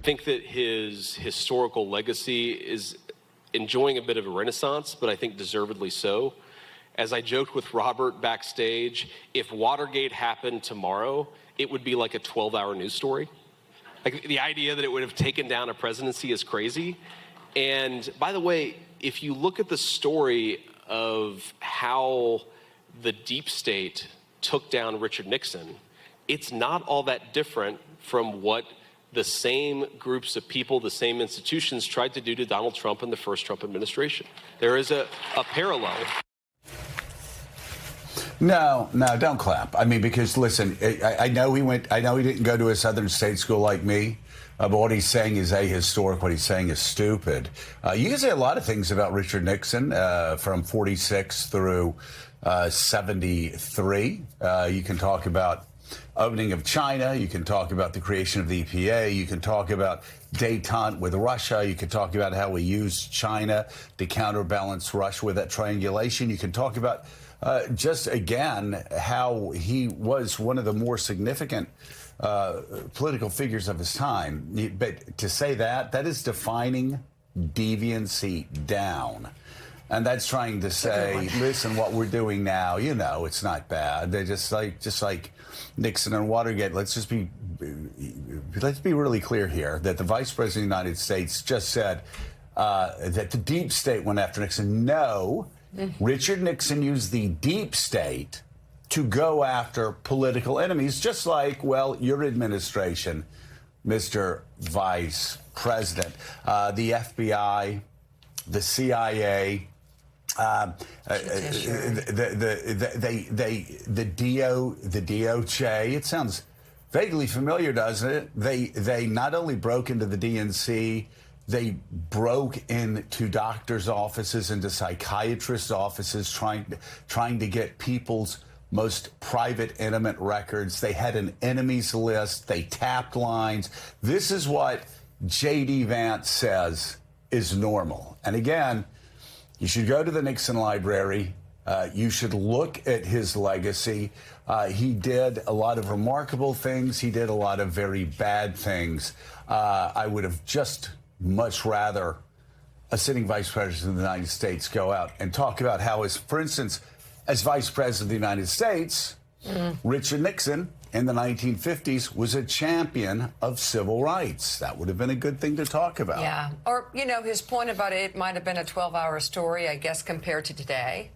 think that his historical legacy is enjoying a bit of a renaissance, but I think deservedly so. As I joked with Robert backstage, if Watergate happened tomorrow, it would be like a 12-hour news story. Like, the idea that it would have taken down a presidency is crazy. And by the way, if you look at the story of how the deep state took down Richard Nixon, it's not all that different from what the same groups of people, the same institutions tried to do to Donald Trump in the first Trump administration. There is a parallel. No, don't clap. I mean, because listen, I know he didn't go to a Southern state school like me. But what he's saying is ahistoric. What he's saying is stupid. You can say a lot of things about Richard Nixon from 46 through 73. You can talk about opening of China. You can talk about the creation of the EPA. You can talk about détente with Russia. You can talk about how we used China to counterbalance Russia with that triangulation. You can talk about just, again, how he was one of the more significant political figures of his time. But to say that is defining deviancy down. And that's trying to say, listen, what we're doing now, it's not bad. They're just like Nixon and Watergate. Let's be really clear here that the Vice President of the United States just said that the deep state went after Nixon. No. Richard Nixon used the deep state to go after political enemies, just like, well, your administration, Mr. Vice President, the FBI, the CIA, the DOJ. It sounds vaguely familiar, doesn't it? They not only broke into the DNC, they broke into doctors' offices, into psychiatrists' offices, trying to get people's most private, intimate records. They had an enemies list. They tapped lines. This is what J.D. Vance says is normal. And again, you should go to the Nixon Library. You should look at his legacy. He did a lot of remarkable things. He did a lot of very bad things. I would have just much rather a sitting vice president of the United States go out and talk about how, for instance, as vice president of the United States, Richard Nixon in the 1950s was a champion of civil rights. That would have been a good thing to talk about. Yeah. Or, his point about it might have been a 12-hour story, I guess, compared to today,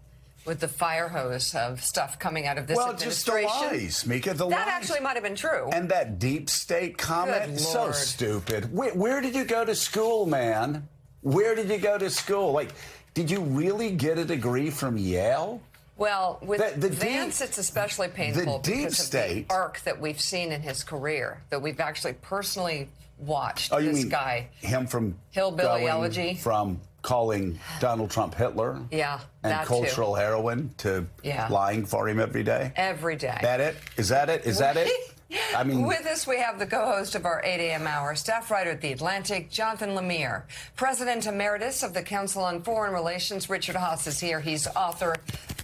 with the fire hose of stuff coming out of this administration. Just the lies, Mika, the lies. That actually might have been true. And that deep state comment, so stupid. Where did you go to school, man? Where did you go to school? Like, did you really get a degree from Yale? Well, with Vance, it's especially painful because of the arc that we've seen in his career, that we've actually personally watched. Oh, you this mean guy, him from Hillbilly Elegy, from calling Donald Trump Hitler, and cultural heroin to lying for him every day. Every day. That it? Is that it? Is that it? I mean, with us, we have the co-host of our 8 a.m. hour, staff writer at The Atlantic, Jonathan Lemire. President Emeritus of the Council on Foreign Relations, Richard Haass, is here. He's author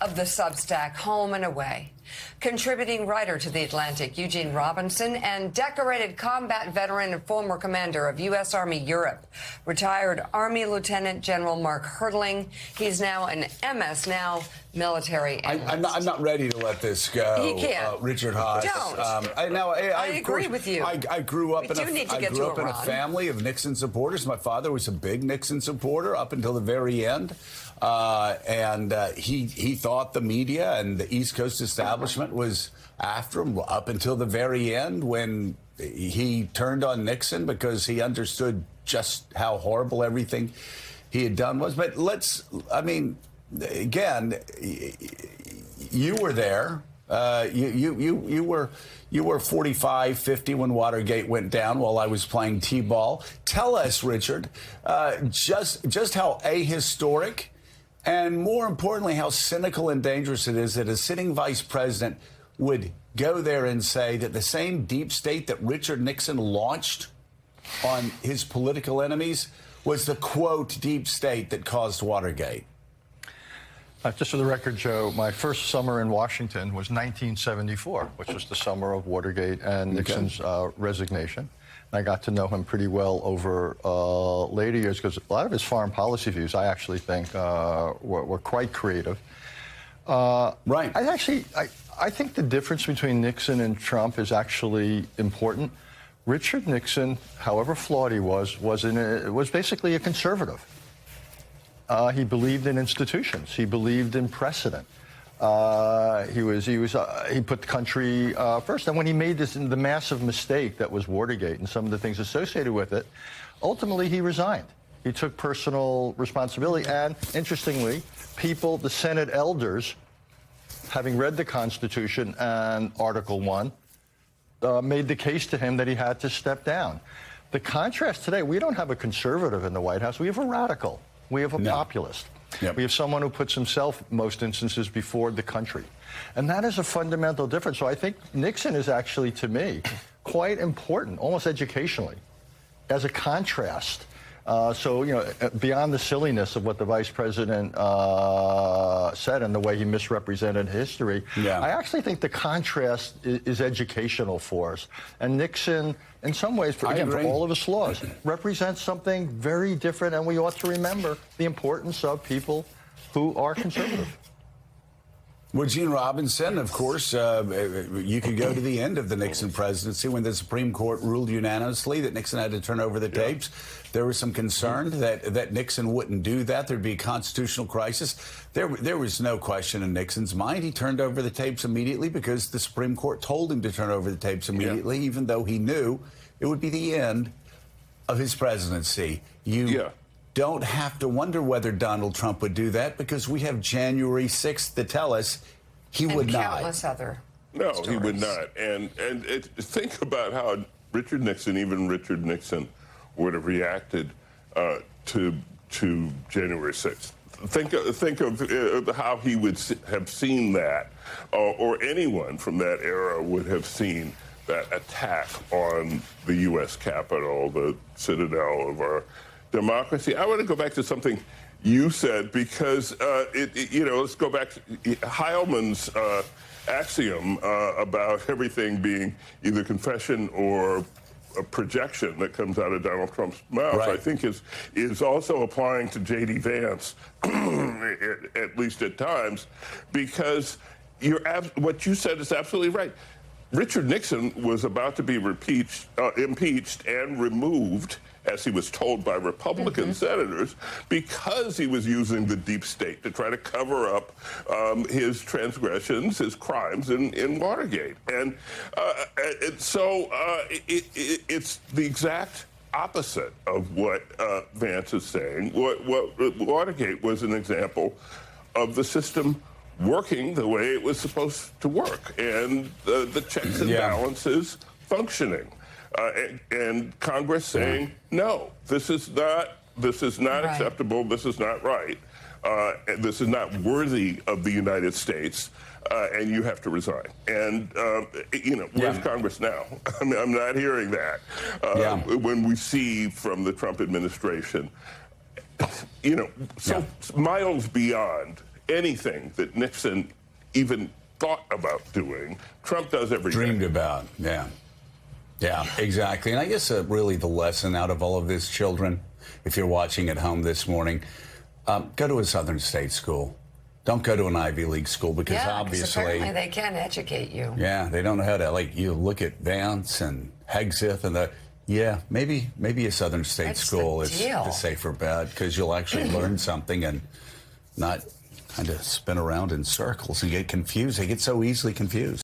of the Substack Home and Away. Contributing writer to The Atlantic, Eugene Robinson, and decorated combat veteran and former commander of U.S. Army Europe, retired Army Lieutenant General Mark Hertling. He's now an MS Now military analyst. I'm not ready to let this go. He can't. Richard Haass. Don't. I agree with you. I grew up in a family of Nixon supporters. My father was a big Nixon supporter up until the very end. He thought the media and the East Coast establishment was after him up until the very end when he turned on Nixon because he understood just how horrible everything he had done was. But again, you were there. You were 45, 50 when Watergate went down while I was playing T-ball. Tell us, Richard, just how ahistoric and, more importantly, how cynical and dangerous it is that a sitting vice president would go there and say that the same deep state that Richard Nixon launched on his political enemies was the, quote, deep state that caused Watergate. Just for the record, Joe, my first summer in Washington was 1974, which was the summer of Watergate and Nixon's resignation. I got to know him pretty well over later years because a lot of his foreign policy views, I actually think, were quite creative. Right. I think the difference between Nixon and Trump is actually important. Richard Nixon, however flawed he was basically a conservative. He believed in institutions. He believed in precedent. He put the country first. And when he made the massive mistake that was Watergate and some of the things associated with it, ultimately he resigned. He took personal responsibility. And interestingly, the Senate elders, having read the Constitution and Article 1, made the case to him that he had to step down. The contrast today, we don't have a conservative in the White House. We have a radical. We have a populist. Yep. We have someone who puts himself, in most instances, before the country. And that is a fundamental difference. So I think Nixon is actually, to me, quite important, almost educationally, as a contrast. Beyond the silliness of what the vice president said and the way he misrepresented history, I actually think the contrast is educational for us. And Nixon, in some ways, for all of his flaws, represents something very different, and we ought to remember the importance of people who are conservative. Well, Gene Robinson, of course, you could go to the end of the Nixon presidency when the Supreme Court ruled unanimously that Nixon had to turn over the tapes. There was some concern that Nixon wouldn't do that. There'd be a constitutional crisis. There was no question in Nixon's mind. He turned over the tapes immediately because the Supreme Court told him to turn over the tapes immediately, even though he knew it would be the end of his presidency. Don't have to wonder whether Donald Trump would do that because we have January 6th to tell us he would not. Countless other stories. He would not. And think about how Richard Nixon would have reacted to January 6th. Think of how he would have seen that, or anyone from that era would have seen that attack on the U.S. Capitol, the citadel of our democracy. I want to go back to something you said because let's go back to Heilman's axiom about everything being either confession or a projection that comes out of Donald Trump's mouth. I think is also applying to J.D. Vance, at least at times, because what you said is absolutely right. Richard Nixon was about to be impeached and removed, as he was told by Republican senators, because he was using the deep state to try to cover up his transgressions, his crimes in Watergate. And so it's the exact opposite of what Vance is saying. What Watergate was an example of the system working the way it was supposed to work, and the checks and balances functioning. And Congress saying, no, this is not acceptable, this is not right, this is not worthy of the United States, and you have to resign. And, where's Congress now? I mean, I'm not hearing that. When we see from the Trump administration, miles beyond anything that Nixon even thought about doing, Trump does everything. Dreamed about, Yeah, exactly. And I guess really the lesson out of all of this, children, if you're watching at home this morning, go to a Southern state school. Don't go to an Ivy League school because obviously apparently they can educate you. Yeah, they don't know how to, you look at Vance and Hegseth and maybe a Southern state school is the safer bet because you'll actually learn something and not kind of spin around in circles and get confused. They get so easily confused.